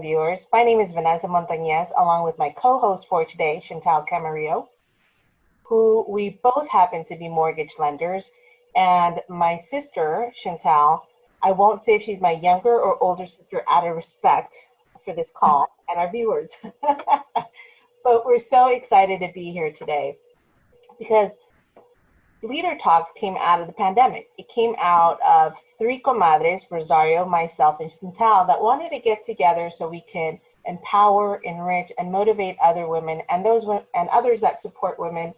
viewers. My name is Vanessa Montañez, along with my co-host for today, Chantal Camarillo, who we both happen to be mortgage lenders. And my sister, Chantal, I won't say if she's my younger or older sister out of respect for this call and our viewers. But we're so excited to be here today because LeadHER Talks came out of the pandemic. It came out of three comadres, Rosario, myself, and Chantal, that wanted to get together so we can empower, enrich, and motivate other women and others that support women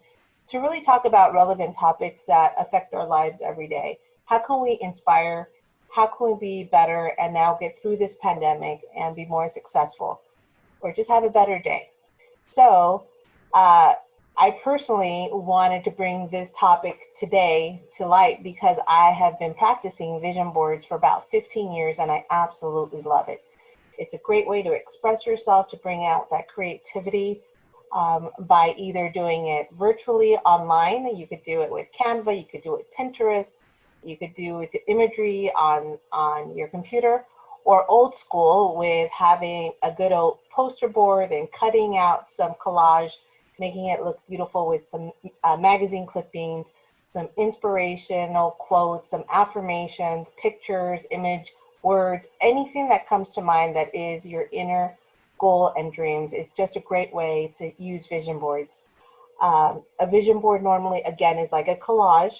to really talk about relevant topics that affect our lives every day. How can we inspire? How can we be better and now get through this pandemic and be more successful or just have a better day? So, I personally wanted to bring this topic today to light because I have been practicing vision boards for about 15 years and I absolutely love it. It's a great way to express yourself, to bring out that creativity by either doing it virtually online. You could do it with Canva, you could do it with Pinterest, you could do it with imagery on your computer, or old school with having a good old poster board and cutting out some collage, making it look beautiful with some magazine clippings, some inspirational quotes, some affirmations, pictures, image, words, anything that comes to mind that is your inner goal and dreams. It's just a great way to use vision boards. A vision board normally, again, is like a collage,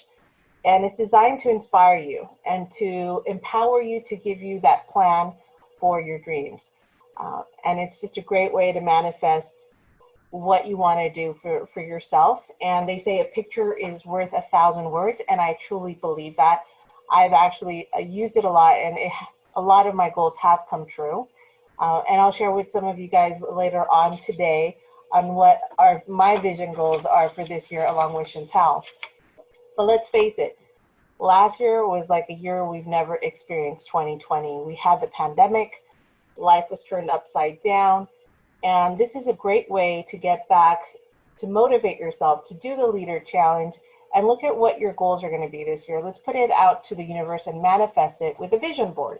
and it's designed to inspire you and to empower you to give you that plan for your dreams. And it's just a great way to manifest what you want to do for yourself. And they say a picture is worth 1,000 words, and I truly believe that. I've actually used it a lot, and a lot of my goals have come true. And I'll share with some of you guys later on today on what my vision goals are for this year along with Chantal. But let's face it, last year was like a year we've never experienced, 2020. We had the pandemic, life was turned upside down. And this is a great way to get back, to motivate yourself, to do the LeadHER challenge and look at what your goals are going to be this year. Let's put it out to the universe and manifest it with a vision board.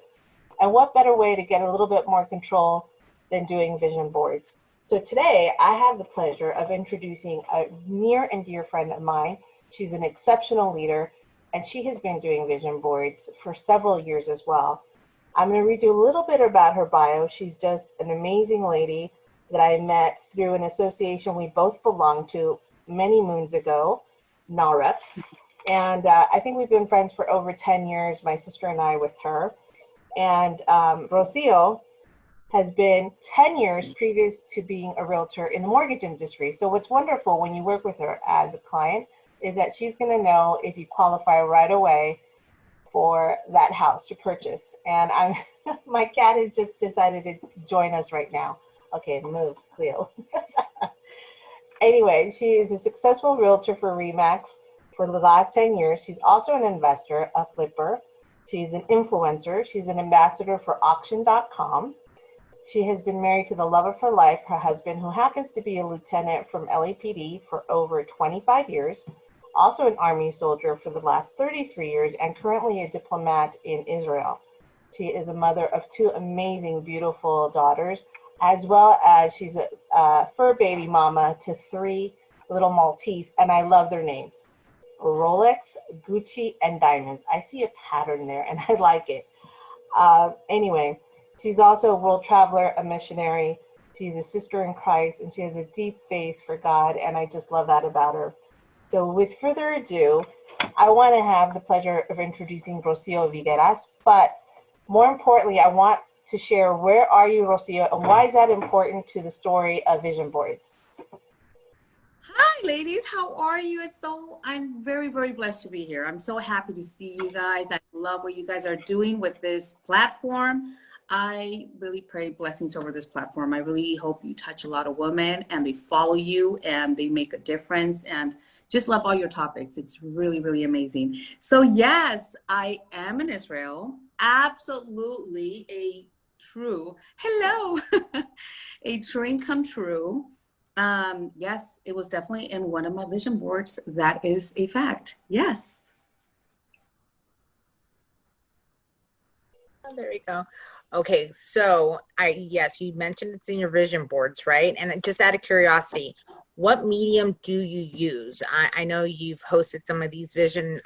And what better way to get a little bit more control than doing vision boards? So today I have the pleasure of introducing a near and dear friend of mine. She's an exceptional leader and she has been doing vision boards for several years as well. I'm going to read you a little bit about her bio. She's just an amazing lady that I met through an association we both belonged to many moons ago, NAREP. And I think we've been friends for over 10 years, my sister and I with her. And Rosio has been 10 years previous to being a realtor in the mortgage industry. So what's wonderful when you work with her as a client is that she's going to know if you qualify right away for that house to purchase. And my cat has just decided to join us right now. Okay, move, Cleo. Anyway, she is a successful realtor for RE/MAX for the last 10 years. She's also an investor, a flipper. She's an influencer. She's an ambassador for auction.com. She has been married to the love of her life, her husband, who happens to be a lieutenant from LAPD for over 25 years, also an Army soldier for the last 33 years, and currently a diplomat in Israel. She is a mother of two amazing, beautiful daughters, as well as she's a fur baby mama to three little Maltese, and I love their name. Rolex, Gucci, and diamonds. I see a pattern there, and I like it. Anyway, she's also a world traveler, a missionary. She's a sister in Christ, and she has a deep faith for God, and I just love that about her. So with further ado, I want to have the pleasure of introducing Rosio Vigueras, but more importantly, I want to share where are you, Rosio, and why is that important to the story of vision boards? Hi, ladies. How are you? I'm very, very blessed to be here. I'm so happy to see you guys. I love what you guys are doing with this platform. I really pray blessings over this platform. I really hope you touch a lot of women and they follow you and they make a difference, and just love all your topics. It's really, really amazing. So yes, I am in Israel. Absolutely a true, hello, a dream come true. Yes, it was definitely in one of my vision boards. That is a fact. Yes. Oh, there we go. Okay, so yes, you mentioned it's in your vision boards, right? And just out of curiosity, what medium do you use? I know you've hosted some of these vision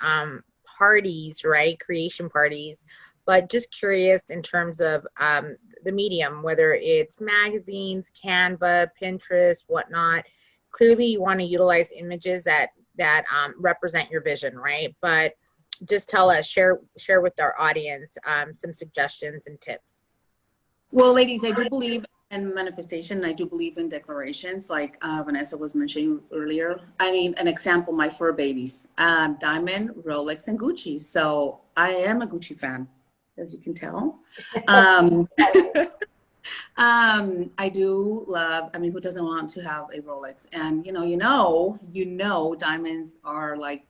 parties, right? Creation parties, but just curious in terms of the medium, whether it's magazines, Canva, Pinterest, whatnot. Clearly, you want to utilize images that represent your vision, right? But just tell us, share with our audience some suggestions and tips. Well, ladies, I do believe in manifestation. I do believe in declarations, like Vanessa was mentioning earlier. I mean, an example, my fur babies, Diamond, Rolex, and Gucci. So I am a Gucci fan, as you can tell. I do love, I mean, who doesn't want to have a Rolex? And, diamonds are like,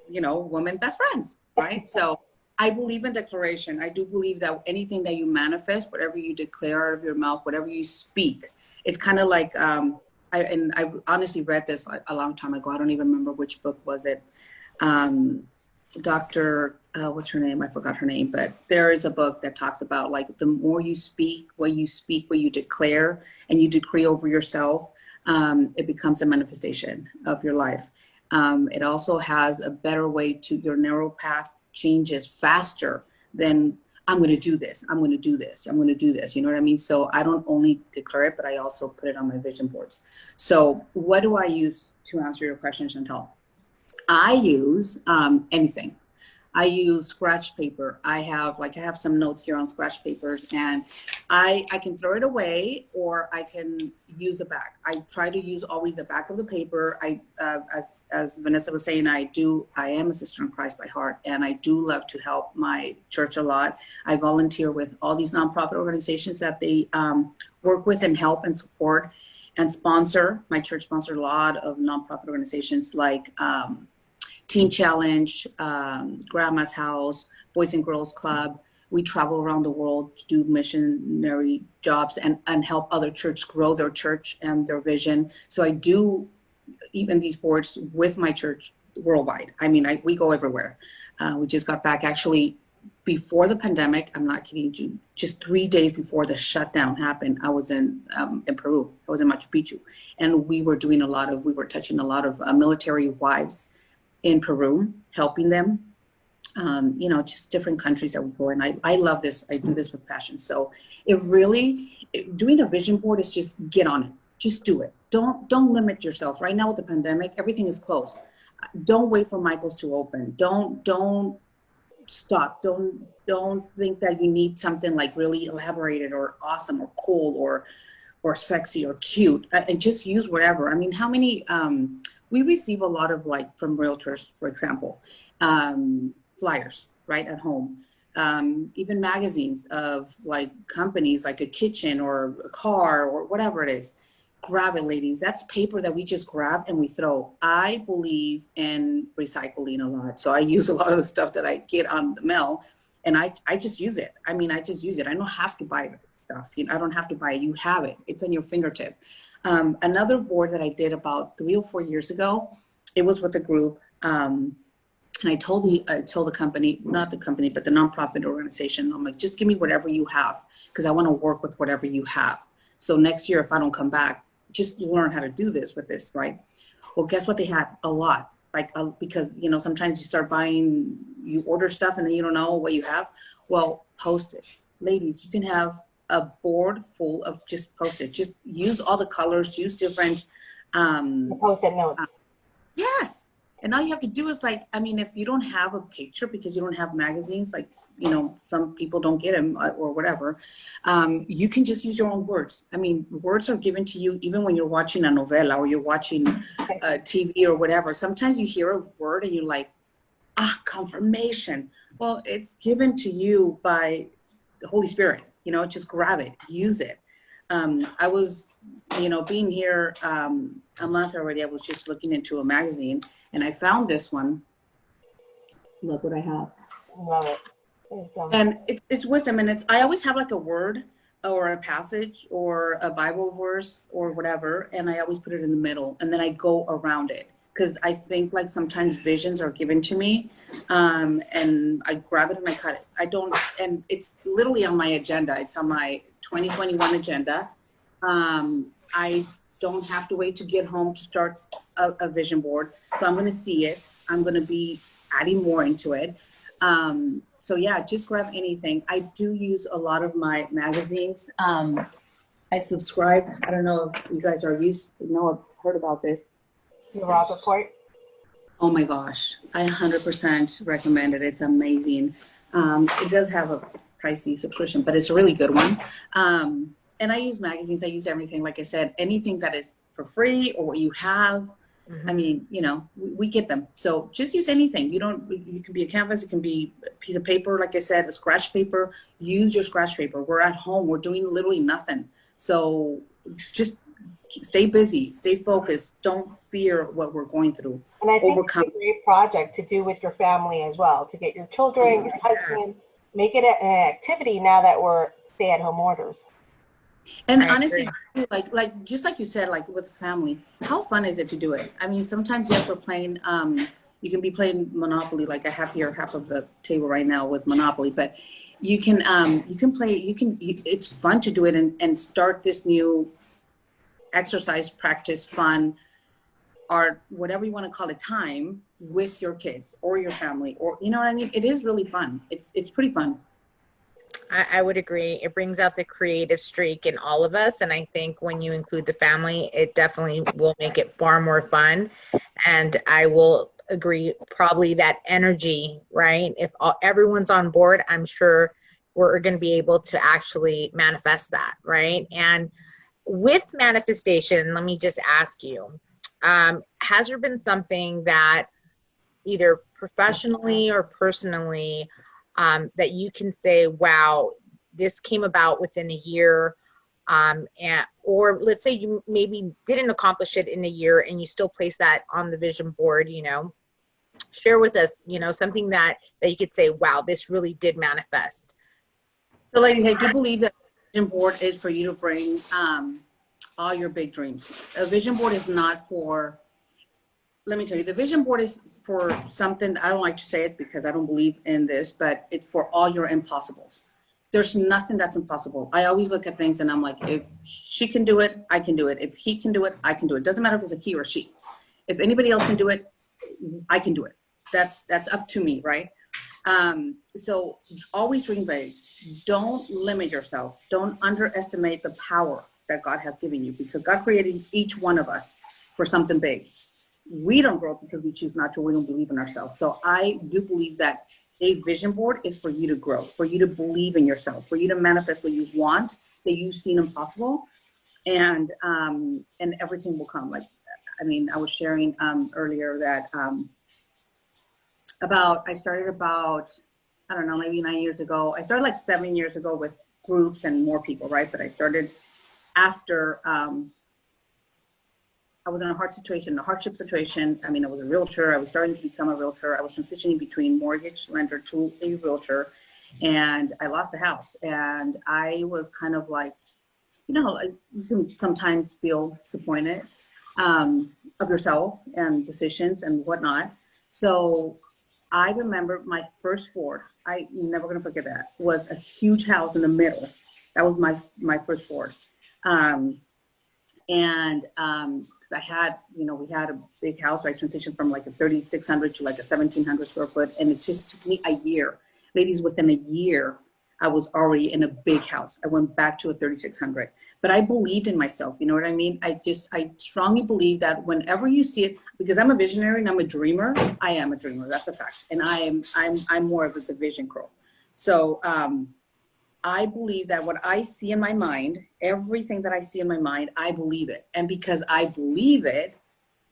women best friends, right? So I believe in declaration. I do believe that anything that you manifest, whatever you declare out of your mouth, whatever you speak, it's kind of like, I honestly read this a long time ago. I don't even remember which book was it. Dr. What's her name? I forgot her name, but there is a book that talks about like the more you speak, what you declare and you decree over yourself, it becomes a manifestation of your life. It also has a better way to your narrow path changes faster than I'm going to do this. I'm going to do this. I'm going to do this. You know what I mean? So I don't only declare it, but I also put it on my vision boards. So what do I use to answer your question, Chantal? I use anything. I use scratch paper. I have some notes here on scratch papers, and I can throw it away or I can use a back. I try to use always the back of the paper. As Vanessa was saying, I am a sister in Christ by heart, and I do love to help my church a lot. I volunteer with all these nonprofit organizations that they work with and help and support and sponsor. My church sponsors a lot of nonprofit organizations like Teen Challenge, Grandma's House, Boys and Girls Club. We travel around the world to do missionary jobs and help other churches grow their church and their vision. So I do even these boards with my church worldwide. I mean, we go everywhere. We just got back actually before the pandemic. I'm not kidding you. Just 3 days before the shutdown happened, I was in Peru. I was in Machu Picchu, and we were touching a lot of military wives in Peru, helping them, just different countries that we go in. I love this. I do this with passion. So doing a vision board is just get on it. Just do it. Don't limit yourself. Right now with the pandemic, everything is closed. Don't wait for Michael's to open. Don't stop. Don't think that you need something like really elaborated or awesome or cool or sexy or cute. And just use whatever. I mean, how many, we receive a lot of from realtors, for example, flyers right at home, even magazines of companies like a kitchen or a car or whatever it is. Grab it, ladies. That's paper that we just grab and we throw. I believe in recycling a lot. So I use a lot of the stuff that I get on the mail and I just use it. I mean, I just use it. I don't have to buy stuff. I don't have to buy it. You have it. It's on your fingertip. Another board that I did about 3 or 4 years ago, it was with a group. And I told the company, not the company, but the nonprofit organization, I'm like, just give me whatever you have, because I want to work with whatever you have. So next year, if I don't come back, just learn how to do this with this, right? Well, guess what they had? A lot. Because, sometimes you start buying, you order stuff and then you don't know what you have. Well, post it. Ladies, you can have a board full of just post-it. Just use all the colors, use different post-it notes. Yes. And all you have to do is if you don't have a picture because you don't have magazines, some people don't get them or whatever, you can just use your own words. I mean, words are given to you even when you're watching a novela or you're watching TV or whatever. Sometimes you hear a word and you're like, confirmation. Well, it's given to you by the Holy Spirit. Just grab it, use it. I was, being here a month already, I was just looking into a magazine and I found this one. Look what I have. Love it. And it's wisdom, and I always have a word or a passage or a Bible verse or whatever, and I always put it in the middle, and then I go around it. because I think like sometimes visions are given to me, and I grab it and I cut it. I don't, and it's literally on my agenda. It's on my 2021 agenda. I don't have to wait to get home to start a vision board. So I'm going to see it. I'm going to be adding more into it. So yeah, just grab anything. I do use a lot of my magazines. I subscribe. I don't know if you guys are heard about this. The Rob Report. Oh my gosh, I 100% recommend it. It's amazing. It does have a pricey subscription, but it's a really good one. And I use magazines. I use everything. Like I said, anything that is for free or what you have. I mean, you know, we get them. So just use anything. You can be a canvas. It can be a piece of paper. Like I said, a scratch paper. Use your scratch paper. We're at home. We're doing literally nothing. So just stay busy, stay focused. Don't fear what we're going through. And I think it's a great project to do with your family as well, to get your children, your husband, make it an activity now that we're stay-at-home orders. And honestly, like just like you said, like with family, how fun is it to do it? I mean, sometimes yes, we're playing. You can be playing Monopoly, like I have here half of the table right now with Monopoly, but you can play. It's fun to do it and start this new exercise, practice, fun, art, whatever you want to call it, time with your kids or your family, or you know what I mean. It is really fun. It's pretty fun. I would agree. It brings out the creative streak in all of us. And I think when you include the family, it definitely will make it far more fun. And I will agree, probably that energy, right? If everyone's on board, I'm sure we're going to be able to actually manifest that, right? And with manifestation, let me just ask you, has there been something that either professionally or personally that you can say, wow, this came about within a year, or let's say you maybe didn't accomplish it in a year and you still place that on the vision board, you know, share with us, you know, something that you could say, wow, this really did manifest. So ladies, I do believe that the vision board is for you to bring all your big dreams. A vision board is not for, let me tell you, the vision board is for something, I don't like to say it because I don't believe in this, but it's for all your impossibles. There's nothing that's impossible. I always look at things and I'm like, if she can do it, I can do it. If he can do it, I can do it. Doesn't matter if it's a he or she. If anybody else can do it, I can do it. That's up to me, right? So always dream big. Don't limit yourself. Don't underestimate the power that God has given you, because God created each one of us for something big. We don't grow because we choose not to. We don't believe in ourselves. So I do believe that a vision board is for you to grow, for you to believe in yourself, for you to manifest what you want, that you've seen impossible, and everything will come. Like, I mean, I was sharing earlier that I started about, I don't know, maybe 9 years ago. I started like 7 years ago with groups and more people, right? But I started after I was in a hardship situation. I mean, I was a realtor. I was starting to become a realtor. I was transitioning between mortgage lender to a realtor, and I lost a house. And I was kind of like, you know, you can sometimes feel disappointed of yourself and decisions and whatnot. So I remember my first board, I'm never going to forget that, was a huge house in the middle. That was my first board. Because I had, you know, we had a big house. I transitioned from like a 3,600 to like a 1,700 square foot. And it just took me a year. Ladies, within a year, I was already in a big house. I went back to a 3,600. But I believed in myself. You know what I mean? I strongly believe that whenever you see it, because I'm a visionary and I'm a dreamer, I am a dreamer. That's a fact. And I'm more of a vision girl. So I believe that what I see in my mind, everything that I see in my mind, I believe it. And because I believe it,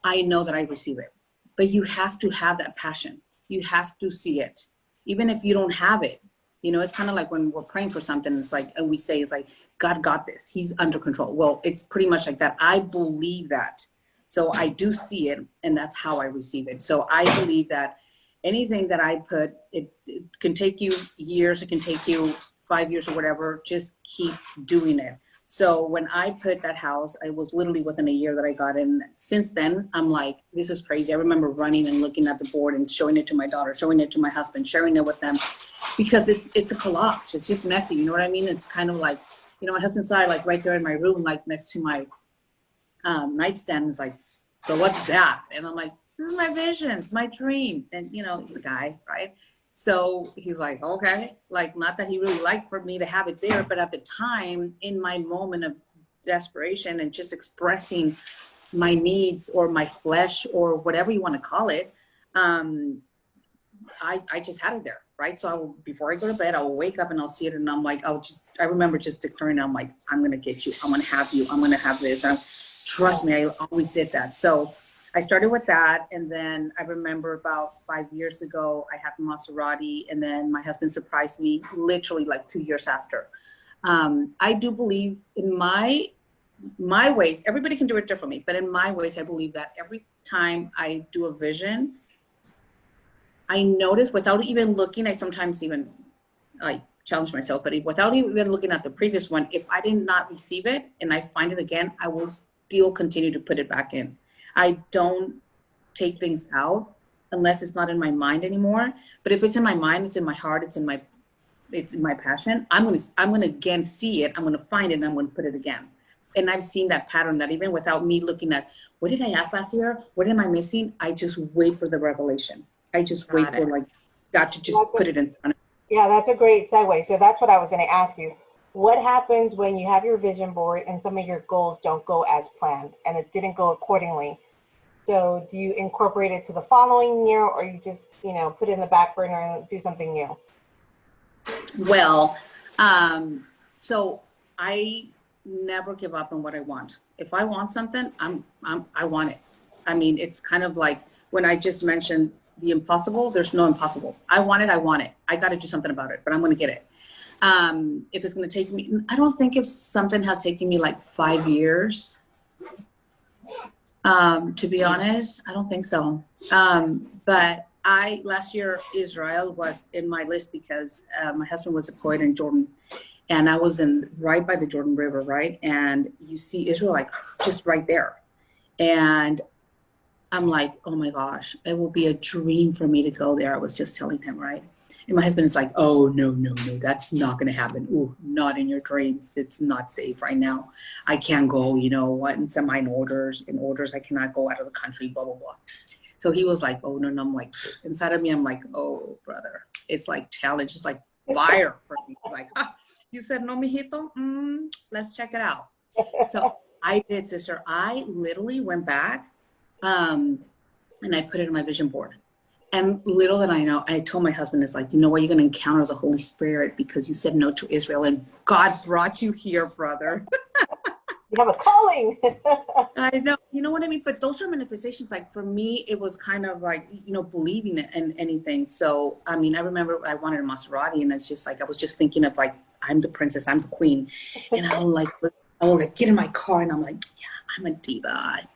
I know that I receive it. But you have to have that passion. You have to see it. Even if you don't have it. You know, it's kind of like when we're praying for something, it's like, and we say, it's like, God got this. He's under control. Well, it's pretty much like that. I believe that. So I do see it, and that's how I receive it. So I believe that anything that I put, it can take you years. It can take you 5 years or whatever. Just keep doing it. So when I put that house, I was literally within a year that I got in. Since then, I'm like, this is crazy. I remember running and looking at the board and showing it to my daughter, showing it to my husband, sharing it with them, because it's a collage. It's just messy. You know what I mean? It's kind of like, you know, my husband saw it like right there in my room, like next to my nightstand. Is like, so what's that? And I'm like, this is my vision. It's my dream. And, you know, it's a guy, right? So he's like, okay, like, not that he really liked for me to have it there, but at the time, in my moment of desperation and just expressing my needs or my flesh or whatever you want to call it, I just had it there, right? So I will, before I go to bed, I will wake up and I'll see it, and I'm like, I remember just declaring, I'm like, I'm going to get you. I'm going to have you. I'm going to have this. Trust me, I always did that. So I started with that, and then I remember about 5 years ago, I had Maserati, and then my husband surprised me literally like 2 years after. I do believe in my ways, everybody can do it differently, but in my ways, I believe that every time I do a vision, I notice without even looking, I sometimes even like challenge myself, but without even looking at the previous one, if I did not receive it and I find it again, I will still continue to put it back in. I don't take things out unless it's not in my mind anymore. But if it's in my mind, it's in my heart, it's in my passion, I'm gonna again see it, I'm gonna find it, and I'm gonna put it again. And I've seen that pattern, that even without me looking at what did I ask last year, what am I missing, I just wait for the revelation. I just wait for like God to just put it in front of me. Yeah, that's a great segue. So that's what I was going to ask you. What happens when you have your vision board and some of your goals don't go as planned and it didn't go accordingly? So do you incorporate it to the following year, or you just, you know, put it in the back burner and do something new? Well, so I never give up on what I want. If I want something, I want it. I mean, it's kind of like when I just mentioned the impossible, there's no impossible. I want it. I got to do something about it, but I'm going to get it. If it's going to take me, I don't think if something has taken me like 5 years, to be honest, I don't think so. But last year, Israel was in my list because my husband was deployed in Jordan, and I was right by the Jordan River, right? And you see Israel like just right there. And I'm like, oh my gosh, it will be a dream for me to go there. I was just telling him, right? And my husband is like, oh, no, that's not going to happen. Ooh, not in your dreams. It's not safe right now. I can't go, you know what? And some orders, I cannot go out of the country, blah, blah, blah. So he was like, oh, no. I'm like, inside of me, I'm like, oh, brother. It's like challenge. It's like fire for me. Like, you said no, mijito? Let's check it out. So I did, sister. I literally went back and I put it in my vision board. And little did I know, I told my husband, it's like, you know what, you're going to encounter the Holy Spirit because you said no to Israel and God brought you here, brother. You have a calling. I know, you know what I mean? But those are manifestations. Like for me, it was kind of like, you know, believing in anything. So, I mean, I remember I wanted a Maserati, and it's just like, I was just thinking of like, I'm the princess, I'm the queen. And I will like get in my car and I'm like, yeah, I'm a diva.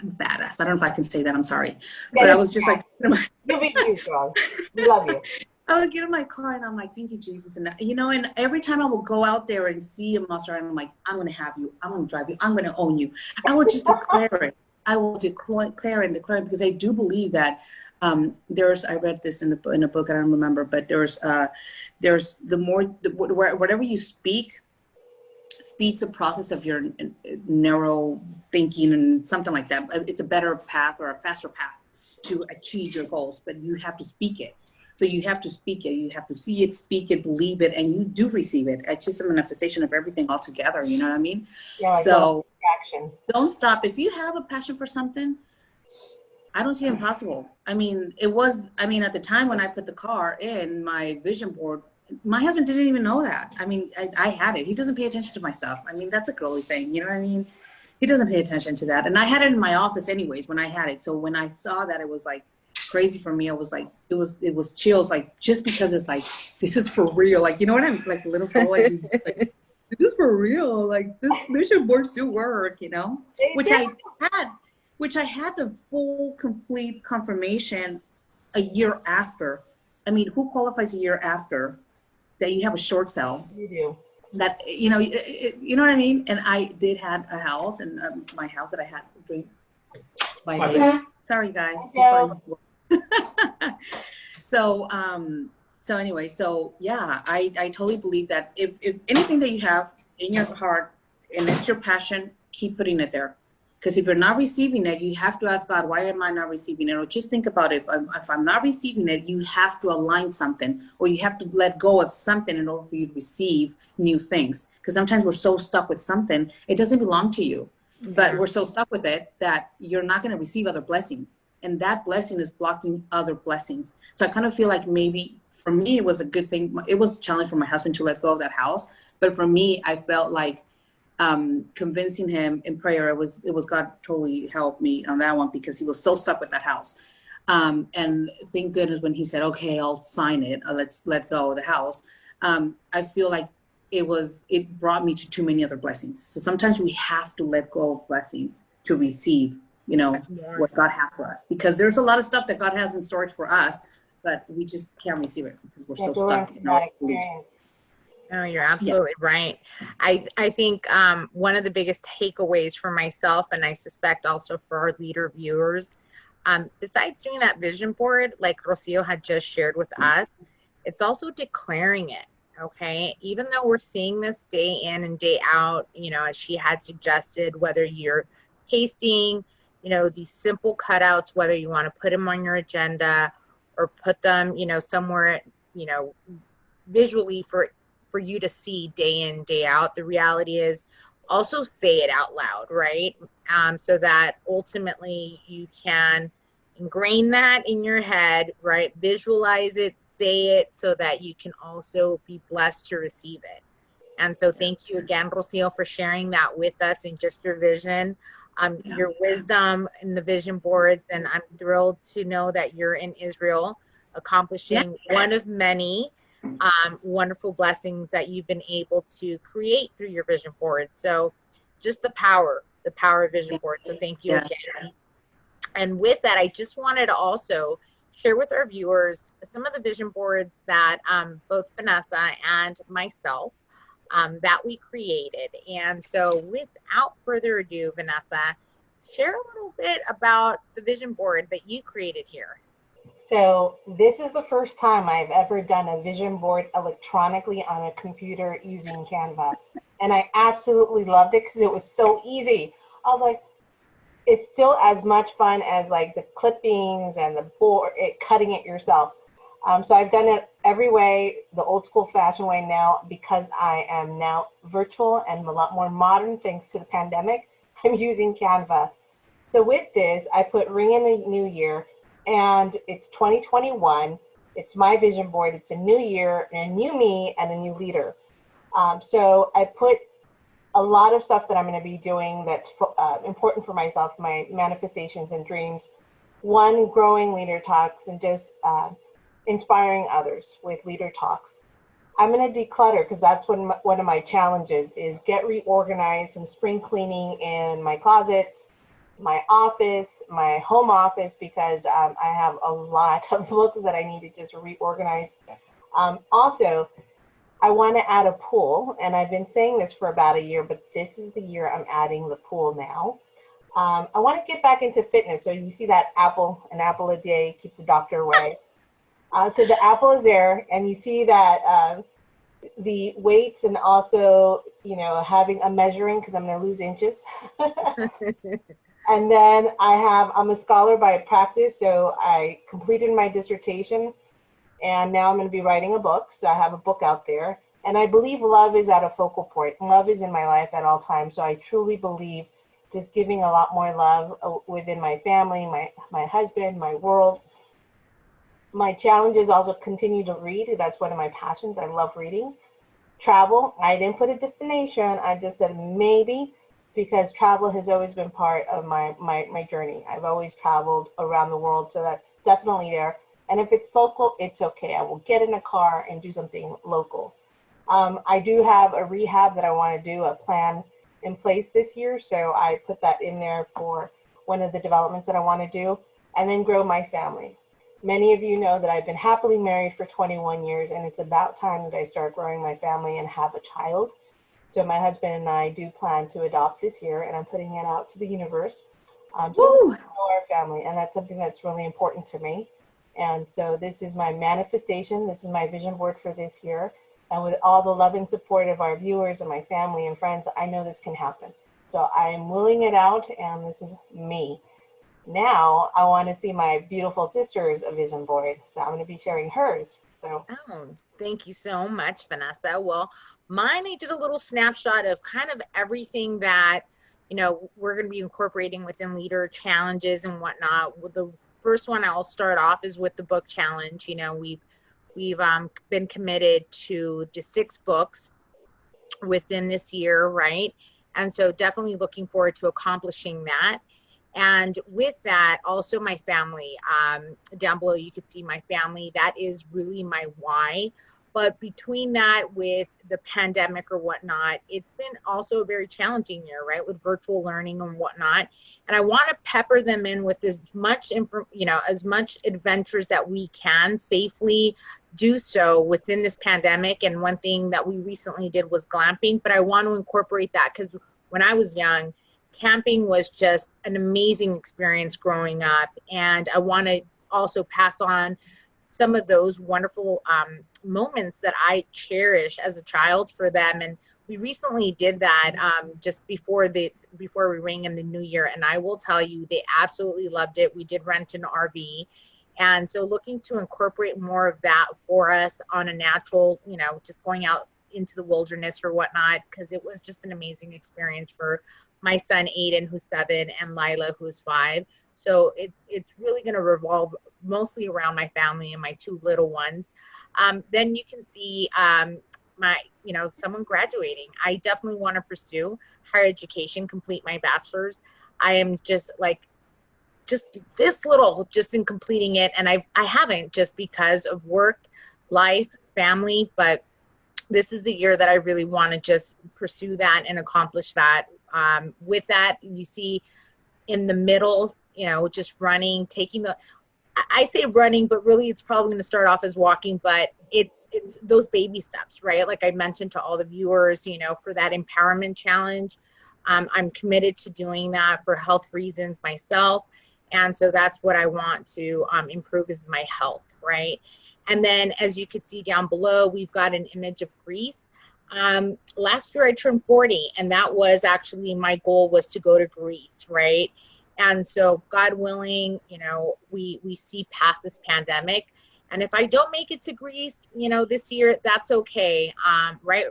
I'm badass. I don't know if I can say that. I'm sorry. But I was just like, you be you, strong. We love you. I would get in my car and I'm like, thank you, Jesus. And, you know, and every time I will go out there and see a Maserati, I'm like, I'm going to have you. I'm going to drive you. I'm going to own you. I will just declare it. I will declare it because I do believe that I read this in a book, I don't remember, but there's whatever you speak speeds the process of your narrow thinking and something like that. It's a better path or a faster path to achieve your goals, but you have to speak it. So you have to speak it. You have to see it, speak it, believe it, and you do receive it. It's just a manifestation of everything all together. You know what I mean? Yeah, so action. Don't stop. If you have a passion for something, I don't see impossible. I mean, at the time when I put the car in my vision board, my husband didn't even know that. I mean, I had it. He doesn't pay attention to my stuff. I mean, that's a girly thing. You know what I mean? He doesn't pay attention to that. And I had it in my office anyways when I had it. So when I saw that, it was like crazy for me. I was like, it was chills. Like, just because it's like, this is for real. Like, you know what I'm like, a little girl, like this is for real. Like, this vision boards do work, you know? Which I had the full, complete confirmation a year after. I mean, who qualifies a year after that you have a short sale? You do. that, you know, you know what I mean? And I did have a house, and my house that I had during my day. Sorry guys. So, so anyway, so yeah, I totally believe that if anything that you have in your heart and it's your passion, keep putting it there. Because if you're not receiving it, you have to ask God, why am I not receiving it? Or just think about it. If I'm not receiving it, you have to align something, or you have to let go of something in order for you to receive new things. Because sometimes we're so stuck with something, it doesn't belong to you. But we're so stuck with it that you're not going to receive other blessings. And that blessing is blocking other blessings. So I kind of feel like maybe for me, it was a good thing. It was a challenge for my husband to let go of that house. But for me, I felt like convincing him in prayer, it was God totally helped me on that one, because he was so stuck with that house. And thank goodness when he said, okay, I'll sign it, let's let go of the house. I feel like it brought me to too many other blessings. So sometimes we have to let go of blessings to receive, you know, what God has for us, because there's a lot of stuff that God has in storage for us, but we just can't receive it because we're so stuck in our beliefs. No, you're absolutely right. I think one of the biggest takeaways for myself, and I suspect also for our leader viewers, besides doing that vision board, like Rosio had just shared with us, it's also declaring it. Okay. Even though we're seeing this day in and day out, you know, as she had suggested, whether you're pasting, you know, these simple cutouts, whether you want to put them on your agenda or put them, you know, somewhere, you know, visually for you to see day in, day out. The reality is also say it out loud, right? So that ultimately you can ingrain that in your head, right? Visualize it, say it, so that you can also be blessed to receive it. And so thank you again, Rocio, for sharing that with us and just your vision, your wisdom in the vision boards. And I'm thrilled to know that you're in Israel accomplishing one of many wonderful blessings that you've been able to create through your vision board. So just the power of vision board. So thank you again. And with that, I just wanted to also share with our viewers some of the vision boards that both Vanessa and myself that we created. And so without further ado, Vanessa, share a little bit about the vision board that you created here. So this is the first time I've ever done a vision board electronically on a computer using Canva. And I absolutely loved it because it was so easy. I was like, it's still as much fun as like the clippings and the board, cutting it yourself. So I've done it every way, the old school fashion way now, because I am now virtual and a lot more modern thanks to the pandemic. I'm using Canva. So with this, I put ring in the new year, and it's 2021. It's my vision board. It's a new year, and a new me, and a new leader. So I put a lot of stuff that I'm going to be doing that's important for myself, my manifestations and dreams. One, growing leader talks and just inspiring others with leader talks. I'm going to declutter because that's one of my challenges is get reorganized and spring cleaning in my closets, my office, my home office, because I have a lot of books that I need to just reorganize. Also, I want to add a pool, and I've been saying this for about a year, but this is the year I'm adding the pool now. I want to get back into fitness. So you see that apple, an apple a day keeps the doctor away. So the apple is there, and you see that the weights, and also, you know, having a measuring because I'm going to lose inches. And then I'm a scholar by practice, so I completed my dissertation, and now I'm going to be writing a book. So I have a book out there, and I believe love is at a focal point. Love is in my life at all times. So I truly believe just giving a lot more love within my family, my husband, my world. My challenge is also continue to read. That's one of my passions. I love reading. Travel. I didn't put a destination. I just said maybe, because travel has always been part of my journey. I've always traveled around the world, so that's definitely there. And if it's local, it's okay. I will get in a car and do something local. I do have a rehab that I want to do, a plan in place this year, so I put that in there for one of the developments that I want to do, and then grow my family. Many of you know that I've been happily married for 21 years, and it's about time that I start growing my family and have a child. So my husband and I do plan to adopt this year, and I'm putting it out to the universe. So Woo! we know our family, and that's something that's really important to me. And so this is my manifestation. This is my vision board for this year. And with all the love and support of our viewers and my family and friends, I know this can happen. So I'm willing it out, and this is me. Now I want to see my beautiful sister's vision board. So I'm going to be sharing hers. So Oh, thank you so much, Vanessa. Well, mine, I did a little snapshot of kind of everything that, you know, we're going to be incorporating within LeadHER challenges and whatnot. With the first one I'll start off is with the book challenge. You know, we've been committed to the 6 books within this year, right? And so definitely looking forward to accomplishing that. And with that, also my family. Down below, you can see my family. That is really my why. But between that, with the pandemic or whatnot, it's been also a very challenging year, right? With virtual learning and whatnot. And I want to pepper them in with as much, as much adventures that we can safely do so within this pandemic. And one thing that we recently did was glamping, but I want to incorporate that because when I was young, camping was just an amazing experience growing up. And I want to also pass on some of those wonderful moments that I cherish as a child for them. And we recently did that just before we ring in the new year. And I will tell you, they absolutely loved it. We did rent an RV. And so looking to incorporate more of that for us on a natural, just going out into the wilderness or whatnot, because it was just an amazing experience for my son Aiden, who's 7, and Lila, who's 5. So it's really going to revolve mostly around my family and my 2 little ones. Then you can see someone graduating. I definitely want to pursue higher education, complete my bachelor's. I am just this little just in completing it, and I haven't, just because of work, life, family, but this is the year that I really want to just pursue that and accomplish that. With that, you see in the middle, just running, I say running, but really it's probably going to start off as walking, but it's those baby steps, right? Like I mentioned to all the viewers, for that empowerment challenge, I'm committed to doing that for health reasons myself. And so that's what I want to improve, is my health, right? And then as you can see down below, we've got an image of Greece. Last year I turned 40, and that was actually my goal, was to go to Greece, right? And so God willing, we see past this pandemic. And if I don't make it to Greece, this year, that's okay. Right?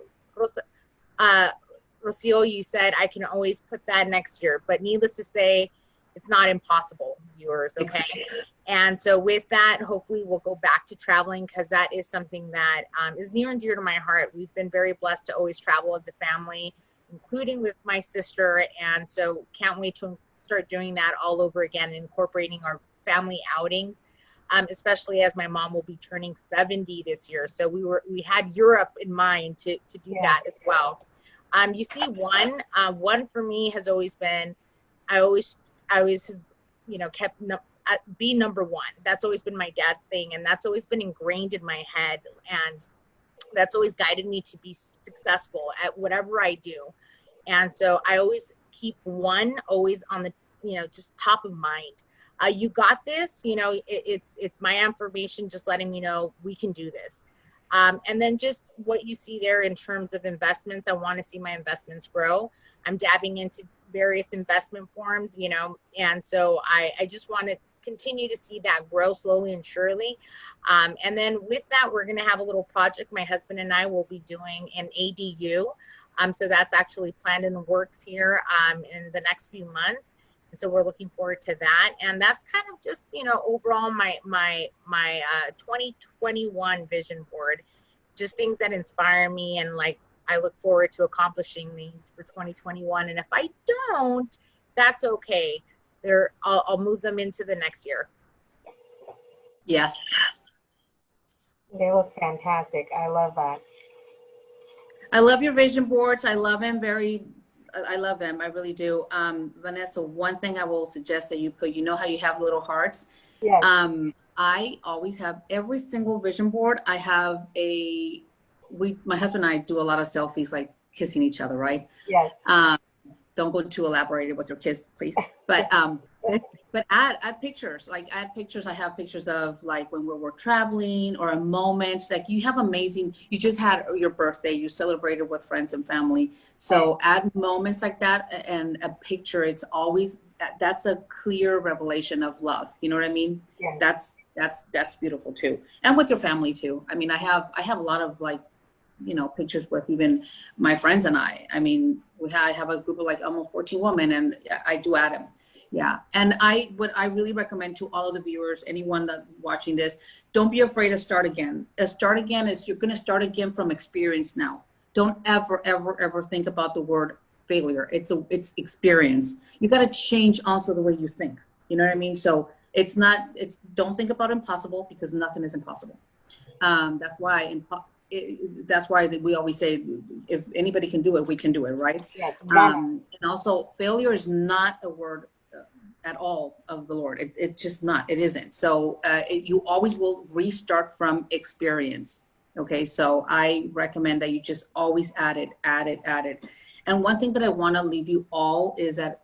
Rosio, you said I can always put that next year, but needless to say, it's not impossible, viewers, okay? Exactly. And so with that, hopefully we'll go back to traveling, because that is something that is near and dear to my heart. We've been very blessed to always travel as a family, including with my sister. And so can't wait to start doing that all over again, incorporating our family outings, especially as my mom will be turning 70 this year. So we had Europe in mind to do that as well. You see one for me has always been, I always have, kept be number 1. That's always been my dad's thing, and that's always been ingrained in my head, and that's always guided me to be successful at whatever I do. And so I always keep 1 always on the, just top of mind. You got this, it's my affirmation, just letting me know we can do this. And then just what you see there in terms of investments, I want to see my investments grow. I'm dabbing into various investment forms, and so I just want to continue to see that grow slowly and surely. And then with that, we're going to have a little project my husband and I will be doing an ADU. So that's actually planned in the works here in the next few months. And so we're looking forward to that. And that's kind of just, overall my 2021 vision board, just things that inspire me, and I look forward to accomplishing these for 2021. And if I don't, that's okay. I'll move them into the next year. Yes. they look fantastic. I love that. I love your vision boards. I love them I love them. I really do. Vanessa, one thing I will suggest that you put, how you have little hearts. Yes. I always have every single vision board. I have my husband and I do a lot of selfies, like kissing each other, right? Yes. Don't go too elaborated with your kiss, please. But add pictures, add pictures. I have pictures of like when we're traveling or a moment, like you have amazing, you just had your birthday, you celebrated with friends and family. So add moments like that and a picture. It's always, that's a clear revelation of love. You know what I mean? Yeah. That's beautiful too. And with your family too. I mean, I have a lot of like, you know, pictures with even my friends and I mean, I have a group of like almost 14 women and I do add them. Yeah. And what I really recommend to all of the viewers, anyone that watching this, don't be afraid to start again. Start again is you're going to start again from experience now. Don't ever think about the word failure. It's experience. You got to change also the way you think. You know what I mean? So don't think about impossible because nothing is impossible. That's why we always say, if anybody can do it, we can do it, right? Yes. And also, failure is not a word at all of the Lord. It's just not. It isn't. So you always will restart from experience. Okay, so I recommend that you just always add it. And one thing that I want to leave you all is that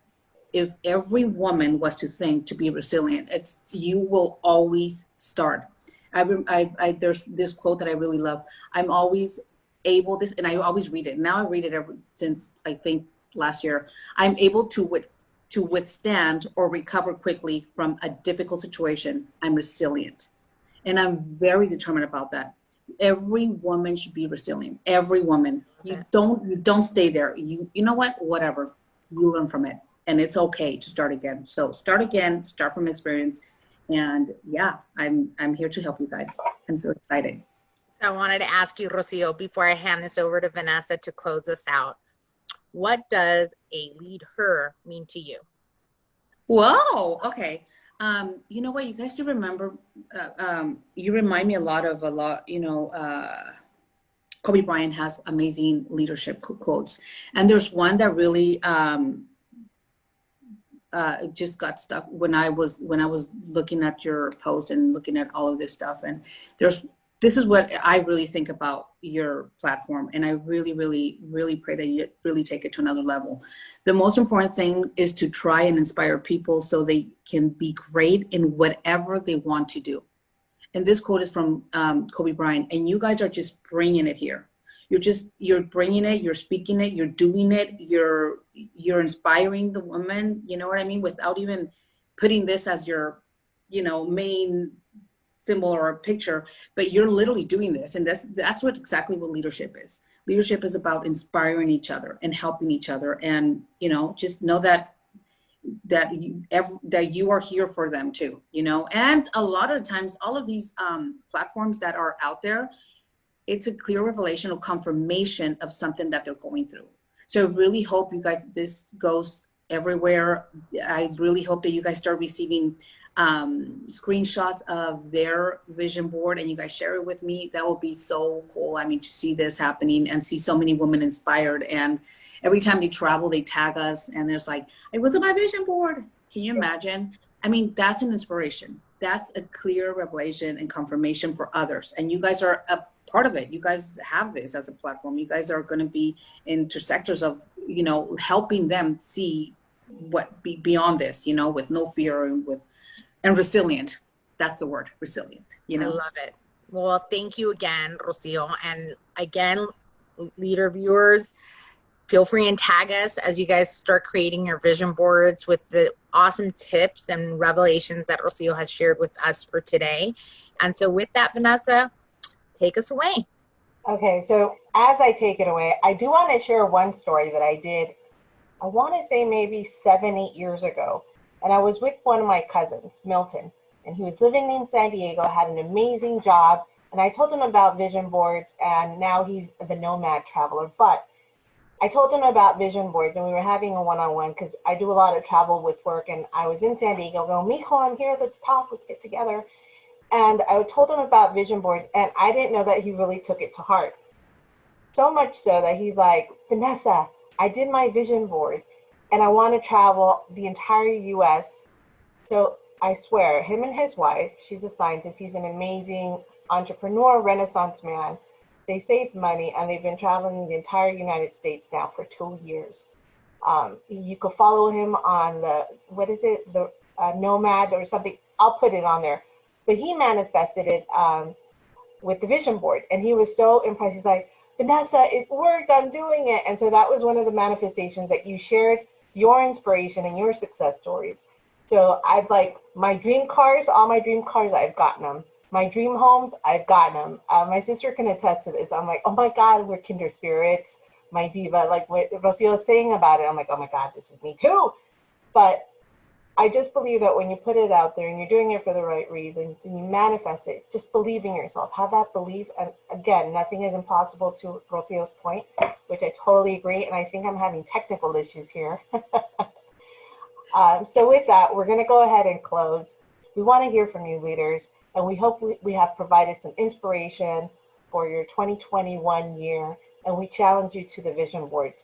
if every woman was to think to be resilient, you will always start. There's this quote that I really love. I'm always able this, and I always read it. Now I read it since I think last year. I'm able to withstand or recover quickly from a difficult situation. I'm resilient, and I'm very determined about that. Every woman should be resilient. Every woman. You don't stay there. You know what? Whatever. You learn from it, and it's okay to start again. So start again. Start from experience. And yeah, I'm here to help you guys. I'm so excited. So I wanted to ask you, Rosio, before I hand this over to Vanessa to close us out, what does a LeadHER mean to you? Whoa, okay. You know what, you guys do remember, you remind me a lot, you know, Kobe Bryant has amazing leadership quotes. And there's one that really, just got stuck when I was looking at your post and looking at all of this stuff. And this is what I really think about your platform. And I really, really, really pray that you really take it to another level. The most important thing is to try and inspire people so they can be great in whatever they want to do. And this quote is from Kobe Bryant, and you guys are just bringing it here. You're bringing it, you're speaking it, you're doing it, you're inspiring the woman, you know what I mean? Without even putting this as your, you know, main symbol or picture, but you're literally doing this. And that's exactly what leadership is. Leadership is about inspiring each other and helping each other. And, you know, just know that you are here for them too, you know? And a lot of the times, all of these platforms that are out there, it's a clear revelation or confirmation of something that they're going through. So I really hope you guys, this goes everywhere. I really hope that you guys start receiving screenshots of their vision board and you guys share it with me. That would be so cool. I mean, to see this happening and see so many women inspired. And every time they travel, they tag us and there's like, it was on my vision board. Can you imagine? I mean, that's an inspiration. That's a clear revelation and confirmation for others. And you guys are a part of it. You guys have this as a platform. You guys are going to be intersectors of, you know, helping them see what beyond this, you know, with no fear and resilient. That's the word, resilient, you know. I love it. Well, thank you again, Rosio. And again, LeadHER viewers, feel free and tag us as you guys start creating your vision boards with the awesome tips and revelations that Rosio has shared with us for today. And so with that, Vanessa, take us away. Okay, so as I take it away, I do want to share one story that I did, I want to say maybe 7-8 years ago. And I was with one of my cousins, Milton, and he was living in San Diego, had an amazing job. And I told him about vision boards, and now he's the nomad traveler. But I told him about vision boards, and we were having a one-on-one because I do a lot of travel with work. And I was in San Diego going, Mijo, I'm here, let's talk, let's get together. And I told him about vision boards, and I didn't know that he really took it to heart. So much so that he's like, Vanessa, I did my vision board, and I want to travel the entire U.S. So I swear, him and his wife, she's a scientist, he's an amazing entrepreneur, Renaissance man. they saved money, and they've been traveling the entire United States now for 2 years. You could follow him on the, what is it, the Nomad or something. I'll put it on there. But he manifested it with the vision board, and he was so impressed. He's like, Vanessa, it worked, I'm doing it. And so that was one of the manifestations that you shared your inspiration and your success stories. So I've like my dream cars, all my dream cars, I've gotten them. My dream homes, I've gotten them. My sister can attest to this. I'm like, oh my God, we're kindred spirits. My diva, like what Rosio was saying about it, I'm like, oh my God, this is me too. But I just believe that when you put it out there and you're doing it for the right reasons and you manifest it, just believe in yourself, have that belief. And again, nothing is impossible, to Rosio's point, which I totally agree. And I think I'm having technical issues here. So with that, we're going to go ahead and close. We want to hear from you, leaders, and we hope we have provided some inspiration for your 2021 year, and we challenge you to the vision boards.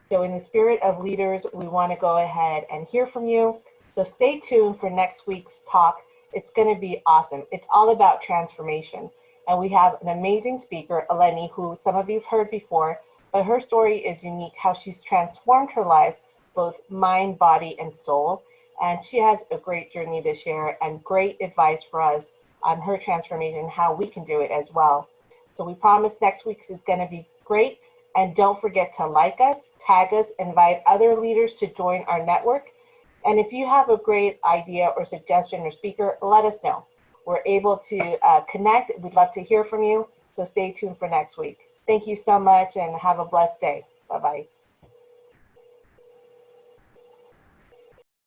So in the spirit of leaders, we want to go ahead and hear from you. So stay tuned for next week's talk. It's going to be awesome. It's all about transformation. And we have an amazing speaker, Eleni, who some of you have heard before, but her story is unique, how she's transformed her life, both mind, body, and soul. And she has a great journey to share and great advice for us on her transformation, how we can do it as well. So we promise next week's is going to be great. And don't forget to like us, tag us, invite other leaders to join our network. And if you have a great idea or suggestion or speaker, let us know. We're able to connect. We'd love to hear from you. So stay tuned for next week. Thank you so much and have a blessed day. Bye-bye.